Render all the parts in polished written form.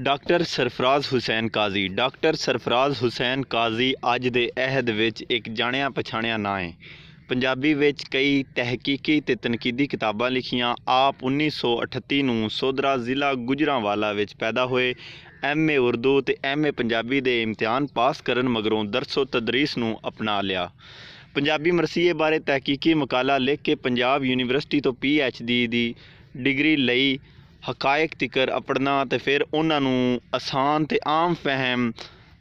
Doctor Sarfaraz Hussain काजी। Doctor Sarfaraz Hussain काजी अज दे अहद विच एक जाणिया पछाणिया ना है। पंजाबी विच कई तहकीकी ते तनकीदी किताबां लिखियां। आप 1938 नूं सोधरा ज़िला गुजरांवाला विच पैदा होए। MA उर्दू ते MA पंजाबी दे इम्तिहान पास करन मगरों दरसो तदरीस नूं अपना लिया। पंजाबी मरसीए बारे तहकीकी मकाला लिख के पंजाब यूनीवर्सिटी तो PhD दी डिग्री लई। हकायक तिकर अपड़ना ते फिर उन्होंने आसान ते आम फहम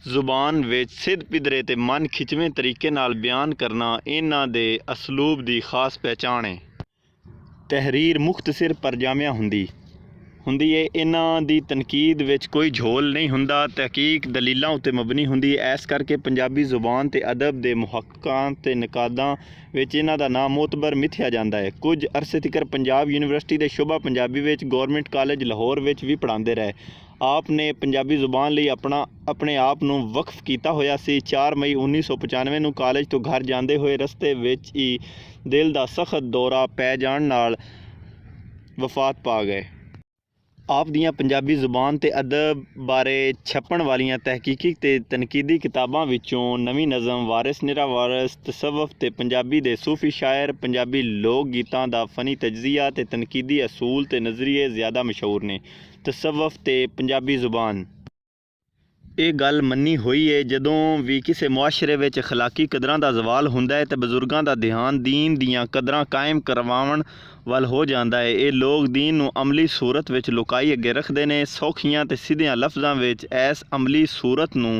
जुबान विच सिद्ध पिधरे ते मन खिचवें तरीके नाल बयान करना इन्हां दे असलूब दी खास पहचान है। तहरीर मुख्तसर पर जामिया हुंदी है। इन्हां दी तनकीद विच कोई झोल नहीं हुंदा। तहकीक दलीलां उत्ते मबनी हुंदी है। इस करके पंजाबी जुबान ते अदब दे मुहक्कां ते नकादां विच इन्हां दा नाम मोतबर मिथया जांदा है। कुछ अरसे तिकर पंजाब यूनीवर्सिटी दे शोभा पंजाबी विच गौरमेंट कॉलेज लाहौर विच भी पढ़ांदे रहे। आपने पंजाबी जुबान लई अपने आप नूं वक्फ कीता होया सी। 4 मई 1995 नूं कॉलेज तो घर जांदे होए रस्ते विच ही दिल दा सख्त दौरा पै जाण नाल वफात पा गए। आप दियां पंजाबी जुबान ते अदब बारे छपण वालियां तहकीकी ते तनकीदी किताबां विचों नवीं नज़म वारिस निरा वारिस, तसव्वुफ ते पंजाबी दे सूफी शायर, पंजाबी लोक गीतां दा फनी तजज़िया ते तनकीदी असूल ते नज़रिए ज़्यादा मशहूर ने। तसव्वुफ ते पंजाबी जुबान ਇਹ ਗੱਲ ਮੰਨੀ ਹੋਈ ਹੈ ਜਦੋਂ ਵੀ ਕਿਸੇ ਮੁਆਸ਼ਰੇ ਵਿੱਚ ਅਖਲਾਕੀ ਕਦਰਾਂ ਦਾ ਜ਼ਵਾਲ ਹੁੰਦਾ ਹੈ ਤੇ ਬਜ਼ੁਰਗਾਂ ਦਾ ਧਿਆਨ ਦੀਨ ਦੀਆਂ ਕਦਰਾਂ ਕਾਇਮ ਕਰਵਾਉਣ ਵੱਲ ਹੋ ਜਾਂਦਾ ਹੈ। ਇਹ ਲੋਕ ਦੀਨ ਨੂੰ ਅਮਲੀ ਸੂਰਤ ਵਿੱਚ ਲੁਕਾਈ ਅੱਗੇ ਰੱਖਦੇ ਨੇ। ਸੌਖੀਆਂ ਤੇ ਸਿੱਧੀਆਂ ਲਫ਼ਜ਼ਾਂ ਵਿੱਚ ਇਸ ਅਮਲੀ ਸੂਰਤ ਨੂੰ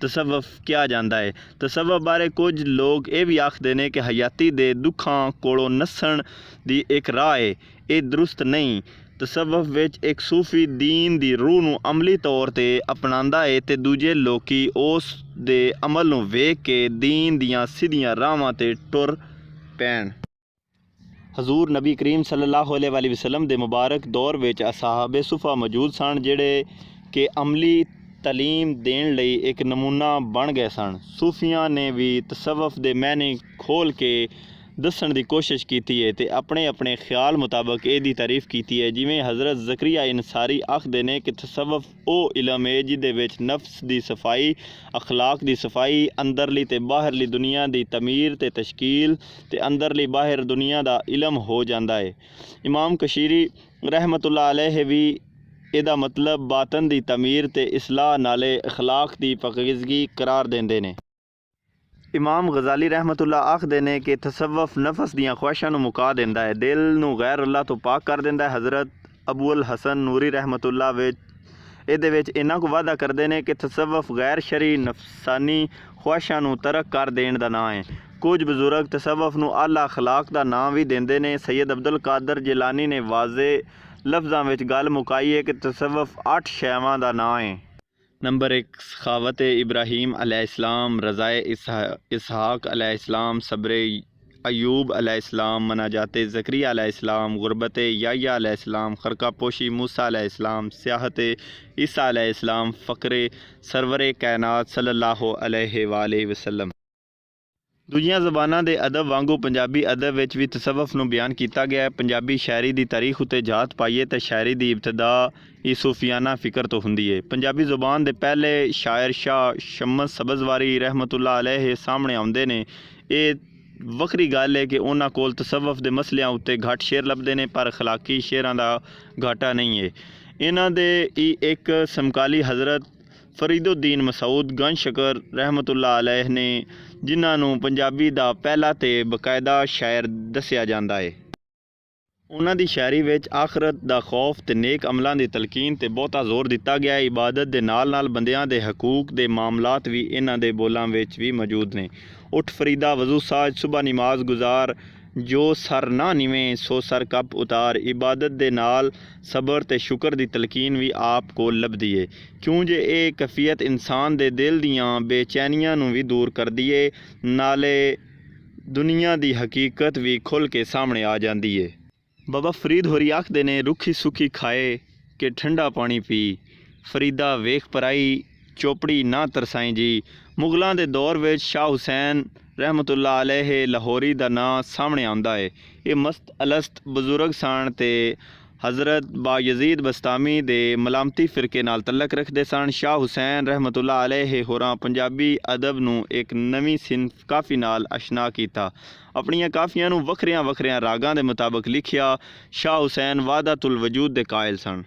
ਤਸੱਵੁਫ ਕਿਹਾ ਜਾਂਦਾ ਹੈ। ਤਸੱਵੁਫ ਬਾਰੇ ਕੁਝ ਲੋਕ ਇਹ ਵੀ ਆਖਦੇ ਨੇ ਕਿ ਹਯਾਤੀ ਦੇ ਦੁੱਖਾਂ ਕੋਲੋਂ ਨੱਸਣ ਦੀ ਇੱਕ ਰਾਹ ਹੈ। ਇਹ ਦਰੁਸਤ ਨਹੀਂ। तसव्वुफ विच एक सूफी दीन दी रूह नूं अमली तौर ते अपनांदा है ते दूजे लोकी उस दे अमल नूं वेख के दीन दियां सीधियां राहां ते टुर पैण। हजूर नबी करीम सल्लल्लाहु अलैहि वसल्लम दे मुबारक दौर विच असहाबे सुफ़ा मौजूद सन जिहड़े कि अमली तलीम देण लई एक नमूना बन गए सन। सूफियां ने भी तसव्वुफ दे मैने खोल के दस्सण दी कोशिश की है ते अपने अपने ख्याल मुताबक इहदी तारीफ की है। जिवें हज़रत ज़करिया इंसारी आखदे ने कि तसव्वुफ ओ इलम है जिहदे विच नफ्स दी सफाई, अखलाक दी सफाई, अंदरली ते बाहरली दुनिया दी तमीर ते तशकील ते अंदरली बाहर दुनिया दा इलम हो जांदा है। इमाम कशीरी रहमतुल्लाह अलैह भी इहदा मतलब बातन दी तमीर ते इसलाह नाले अखलाक दी पाकीज़गी करार देंदे ने। इमाम गज़ाली रहमतुल्लाह आखदे ने कि तसव्वुफ नफस दियां ख्वाहिशां नूं मुका दिंदा है, दिल नूं गैर अल्लाह तो पाक कर दिंदा है। हज़रत अबुल हसन नूरी रहमतुल्लाह इहदे विच इन्ना को वादा करदे ने कि तसव्वुफ गैर शरी नफसानी ख्वाहिशां नूं तरक कर देण दा नाम है। कुछ बुजुर्ग तसव्वुफ नूं आला अखलाक दा नाम भी देंदे ने। सैयद अब्दुल कादर जिलानी ने वाज़े लफ्ज़ां विच गल मुकाई है कि तसव्वुफ 8 शैवां दा नाम है। नंबर 1 सखावत इब्राहीम अलैहिस्सलाम, रज़ाए इसहाक अलैहिस्सलाम, सब्र अयूब अलैहिस्सलाम, मनाजात ज़करिया अलैहिस्सलाम, गुरबत याह्या अलैहिस्सलाम, खरका पोशी मूसा अलैहिस्सलाम, सियाहत ईसा अलैहिस्सलाम, फ़क्र सरवर कायनात सल्लल्लाहु अलैहि वसल्लम। दूजियां ज़बानां दे अदब वांगू पंजाबी अदब विच भी तसव्वुफ नूं बयान किया गया है। पंजाबी शायरी दी तारीख उत्ते जात पाइए तो शायरी दी इब्तदा ही सूफियाना फिक्र तो हुंदी है। पंजाबी जुबान दे पहले शायर शाह शम्स सब्ज़वारी रहमतुल्लाह अलैह सामने आउंदे ने। ये वखरी गल है कि उन्हां कोल तसव्वुफ दे मसलियां उत्ते घट शेर लभदे ने पर अखलाकी शेरां दा घाटा नहीं है। इन्हां दे एक समकाली हज़रत फरीदुद्दीन मसूद गंजशकर रहमतुल्लाह अलैह ने जिन्हां नूं पंजाबी दा पहला ते बकायदा शायर दस्सिया जांदा है। उन्हां दी शायरी विच आखरत दा खौफ ते नेक अमलां दी तलकीन ते बहुता जोर दिता गया है। इबादत दे नाल नाल बंदियां दे हकूक दे मामलात भी इन्हां दे बोलां विच भी मौजूद ने। उठ फरीदा वज़ू साज, सुबह नमाज गुजार, जो सर ना निवें सो सर कप उतार। इबादत दे नाल सबर ते शुक्र दी तलकीन भी आप को लभदी है क्यों जे ये कैफियत इंसान दे दिल दियां बेचैनियां नूं भी दूर करदी है नाले दुनिया दी हकीकत भी खुल के सामने आ जाती है। बाबा फरीद होरी आखदे ने रुखी सुखी खाए के ठंडा पानी पी, फरीदा वेख पराई चोपड़ी ना तरसाई जी। मुगलों के दौर में शाह हुसैन रहमतुल्लाह अलैह लाहौरी का नाम सामने आता है। ये मस्त अलस्त बुजुर्ग सन ते हज़रत बायजीद बस्तामी दे मलामती फ़िरके नाल तल्लक रखते सन। शाह हुसैन रहमतुल्लाह अलैह होरां पंजाबी अदब नूं एक नवीं सिनफ काफ़ी नाल अशना कीता। अपनियां काफ़ियां नूं वखरियां वखरियां रागां दे मुताबिक लिखिया। शाह हुसैन वाहदतुल वजूद दे कायल सन।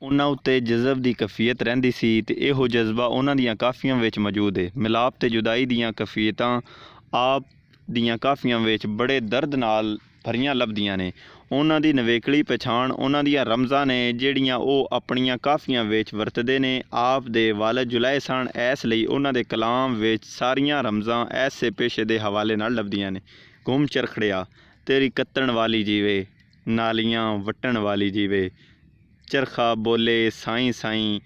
उन्हां उत्ते जज़ब दी कफीयत रहिंदी सी ते इहो जज्बा उन्हां दियां काफ़ियां विच मौजूद है। मिलाप ते जुदाई दियां कफीयतां आप दियां काफ़ियां विच बड़े दर्द नाल भरियां लभदियां ने। उन्हां दी नवेकली पछाण उन्हां दियां रमज़ां ने जिहड़ियां ओह अपनियां काफ़ियां विच वरतदे ने। आप दे वालिद जुलाए सन, इस लई उन्हां दे कलाम विच सारियां रमज़ां ऐसे पेशे दे हवाले नाल लभदियां ने। घुम चरखड़िया तेरी कत्तण वाली जीवे, नालियां वट्टण वाली जीवे। चरखा बोले साईं साईं,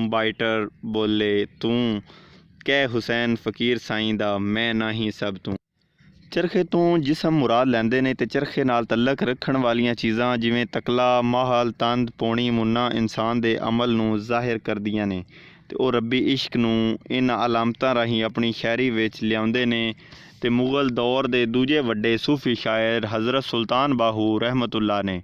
बाइटर बोले तूं, कै हुसैन फ़कीर साईं दा मैं नहीं सब तूं। चरखे तो जिसम मुराद लैंदे ने ते चरखे नाल तल्लक रखण वालियां चीज़ां जिवें तकला, माहल, तंद, पौणी, मुन्ना इंसान दे अमल नूं ज़ाहिर करदियां ने ते ओह रब्बी इश्क नूं इन्हां अलामतां राहीं अपनी शायरी विच लिआउंदे ने। ते मुगल दौर दे दूजे वड्डे सूफी शायर हज़रत सुल्तान बाहू रहमतुल्लाह ने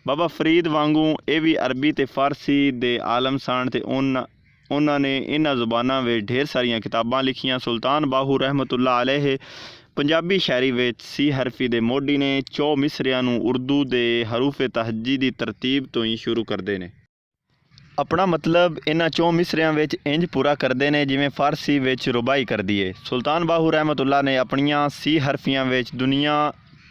बाबा फरीद वांगू ये भी अरबी ते फ़ारसी दे आलम सन ते उन्हां ने इन्हां ज़ुबानां विच ढेर सारियां किताबां लिखियां। सुल्तान बाहू रहमतुल्लाह अलैह पंजाबी शायरी विच सी हरफी दे मोढी ने। 4 मिसरियां नूं उर्दू दे हरूफे तहजी दी तरतीब तो ही शुरू करदे ने। अपना मतलब इन्हां 4 मिसरियां विच इंज पूरा करदे ने जिवें फ़ारसी विच रुबाई करदी है। सुल्तान बाहू रहमतुल्लाह ने अपनियां सी हरफियां विच दुनिया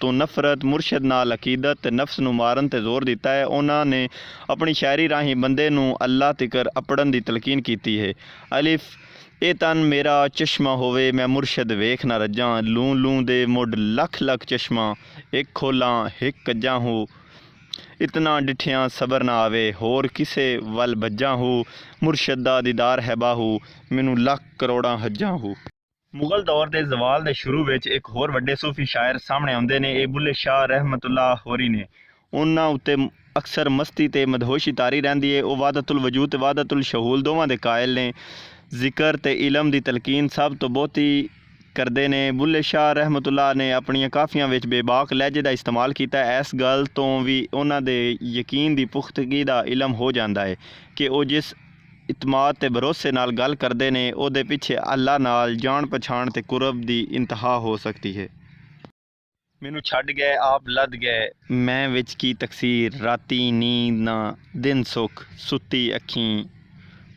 तो नफरत, मुरशद नाल अकीदत ते नफ्स नूं मारन ते जोर दिता है। उन्हां ने अपनी शायरी राहीं बंदे नूं अल्लाह तिकर अपड़न दी तलकीन कीती है। अलिफ ए तन मेरा चश्मा होवे मैं मुरशद वेख ना रज्जां, लूं लूं दे मुड लख लख चश्मा, एक खोलां हिक कज्जां हो, इतना डिठियां सबर ना आवे, होर किसे वल भज्जां हो, मुरशद दा दीदार है बाहू, मैनू लख करोड़ां हज्जां हो। मुगल दौर के जवाल के शुरू में एक होर वड्डे सूफी शायर सामने आउंदे ने। ये बुल्ले शाह रहमतुल्लाह होरी ने। उन्हां उत्ते अक्सर मस्ती ते मदहोशी तारी रहिंदी है। वह वाहदतुल वजूद ते वाहदतुल शहूल दोवां दे कायल ने। जिक्र ते इलम दी तलकीन सब तो बहुती करदे ने। बुल्ले शाह रहमतुल्लाह ने अपनियां काफ़ियां विच बेबाक लहजे का इस्तेमाल किया। इस गल तो भी उन्हां दे यकीन दी पुख्तगी दा इलम हो जाता है कि वह जिस इतमाद ते भरोसे नाल गल करदे ने उहदे पिछे अल्लाह नाल जान पछाण ते कुरब दी इंतहा हो सकती है। मैनू छड्ड गए आप लद गए, मैं विच की तकसीर, राती नींद ना दिन सुख, सुत्ती अखीं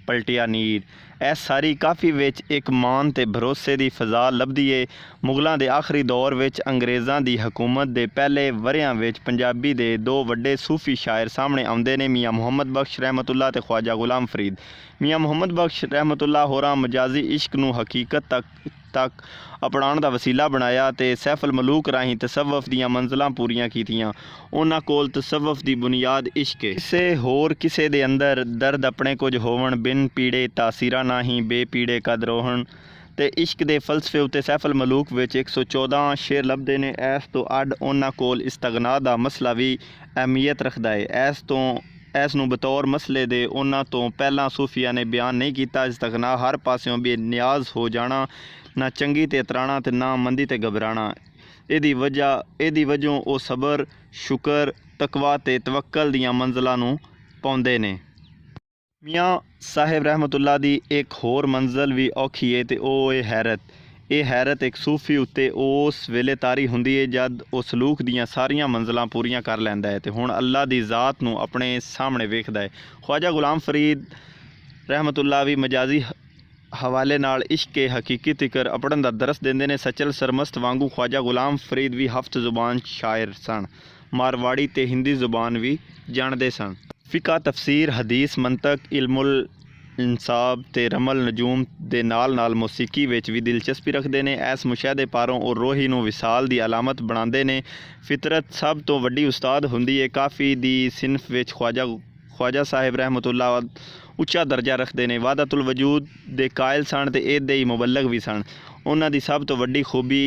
पलटिया नीर। इस सारी काफ़ी विच एक मान ते भरोसे दी फज़ा लभदी है। मुगलों के आखिरी दौर विच अंग्रेज़ां दी हुकूमत दे पहले वरियां विच पंजाबी दे 2 वड्डे सूफी शायर सामने आउंदे ने, मियाँ मुहम्मद बख्श रहमतुल्लाह ते ख्वाजा गुलाम फरीद। मियाँ मुहम्मद बख्श रहमतुल्लाह होरां मजाजी इश्क नूं हकीकत तक अपनाउण दा वसीला बनाया ते सैफुल मलूक राहीं तसव्वुफ दीयां मंजिलां पूरियां कीतियां। उन्हां कोल तसव्वुफ दी बुनियाद इश्क है। किसे होर किसे दे अंदर दर्द अपने कुछ होवण, बिन पीड़े तासीरा नाही बेपीड़े कद रोहण ते इश्क दे फलसफे उत्ते सैफुल मलूक विच 114 शेर लभदे ने। इस तो अड उन्हां कोल इस्तगना दा मसला भी अहमियत रखदा है। इस नूं बतौर मसले दे उन्हां तो पहलां सूफिया ने बयान नहीं किया। इस्तगना हर पास्यों बेनियाज हो जाना, ना चंगी ते इतराना ते ना मंदी ते घबराना। इहदी वजहों वो सबर, शुकर, तकवा ते तवक्कल दियां मंजिलां नूं पाउंदे ने। मियाँ साहिब रहमतुल्लाह दी एक होर मंजिल भी औखी है ते ओह है हैरत। ये हैरत एक सूफी उत्ते उस वेले तारी हुंदी है जद वो सलूक दियां सारियां मंजिलां पूरियां कर लैंदा है ते हुण अल्लाह दी ज़ात नूं अपने सामने वेखदा है। ख्वाजा गुलाम फरीद रहमतुल्लाह भी मजाजी हवाले नाल इश्क के हकीकी तिकर अपड़न दा दरस देंदे ने। सचल सरमस्त वांगू ख्वाजा गुलाम फरीद भी हफ्त जुबान शायर सन। मारवाड़ी ते हिंदी जुबान भी जानते सन। फ़िका, तफसीर, हदीस, मंतक, इल्मुल इंसाब ते रमल नजूम दे नाल नाल मौसीकी विच भी दिलचस्पी रखते हैं। इस मुशाहदे पारों और रोही नूं विसाल दी अलामत बनाते हैं। फितरत सब तो वड्डी उस्ताद हुंदी है। काफ़ी दी सिनफ विच ख्वाजा साहिब रहमतुल्लाह उच्चा दर्जा रखते हैं। वाहदतुल वजूद दे कायल सन ते इहदे ही मुबल्लग भी सन। उन्हां दी सब तो वड्डी खूबी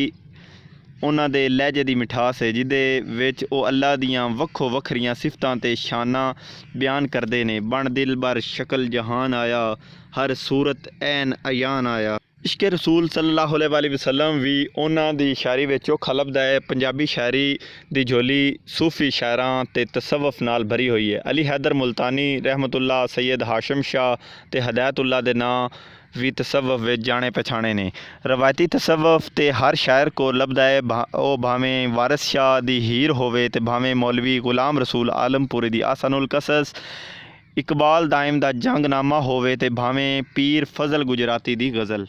ਉਹਨਾਂ ਦੇ ਲਹਿਜੇ ਦੀ ਮਿਠਾਸ ਹੈ, ਜਿਹਦੇ ਵਿੱਚ ਉਹ ਅੱਲਾ ਦੀਆਂ ਵੱਖੋ ਵੱਖਰੀਆਂ ਸਿਫਤਾਂ ਤੇ ਸ਼ਾਨਾਂ ਬਿਆਨ ਕਰਦੇ ਨੇ। ਬਣ ਦਿਲ ਬਰ ਸ਼ਕਲ ਜਹਾਨ ਆਇਆ, ਹਰ ਸੂਰਤ ਐਨ ਅਯਾਨ ਆਇਆ। ਇਸ਼ਕ ਰਸੂਲ ਸੱਲੱਲਾਹੁ ਅਲੈਹਿ ਵਸੱਲਮ ਵੀ ਉਹਨਾਂ ਦੀ ਸ਼ਾਇਰੀ ਵਿੱਚ ਔਖਾ ਲੱਭਦਾ ਹੈ। ਪੰਜਾਬੀ ਸ਼ਾਇਰੀ ਦੀ ਝੋਲੀ ਸੂਫੀ ਸ਼ਾਇਰਾਂ ਤੇ ਤਸਵਫ ਨਾਲ ਭਰੀ ਹੋਈ ਹੈ। ਅਲੀ ਹੈਦਰ ਮੁਲਤਾਨੀ ਰਹਿਮਤੁल्लाह, ਸੈयद ਹਾਸ਼ਮ ਸ਼ਾਹ ਤੇ ਹਦਾਇਤੁल्लाह ਦੇ ਨਾਂ ਵੀ ਤਸਵਫ ਵਿੱਚ ਜਾਣੇ ਪਛਾਣੇ ਨੇ। ਰਵਾਇਤੀ ਤਸਵਫ ਤੇ ਹਰ ਸ਼ਾਇਰ ਕੋਲ ਲੱਭਦਾ ਹੈ, ਉਹ ਭਾਵੇਂ ਵਾਰਿਸ ਸ਼ਾਹ ਦੀ ਹੀਰ ਹੋਵੇ ਤੇ ਭਾਵੇਂ ਮੌਲਵੀ ਗੁਲਾਮ ਰਸੂਲ ਆਲਮਪੁਰੀ ਦੀ ਆਸਾनुल ਕਸਸ, ਇਕਬਾਲ ਦਾਇਮ ਦਾ ਜੰਗਨਾਮਾ ਹੋਵੇ ਤੇ ਭਾਵੇਂ ਪੀਰ ਫਜ਼ਲ ਗੁਜਰਾਤੀ ਦੀ ਗਜ਼ਲ।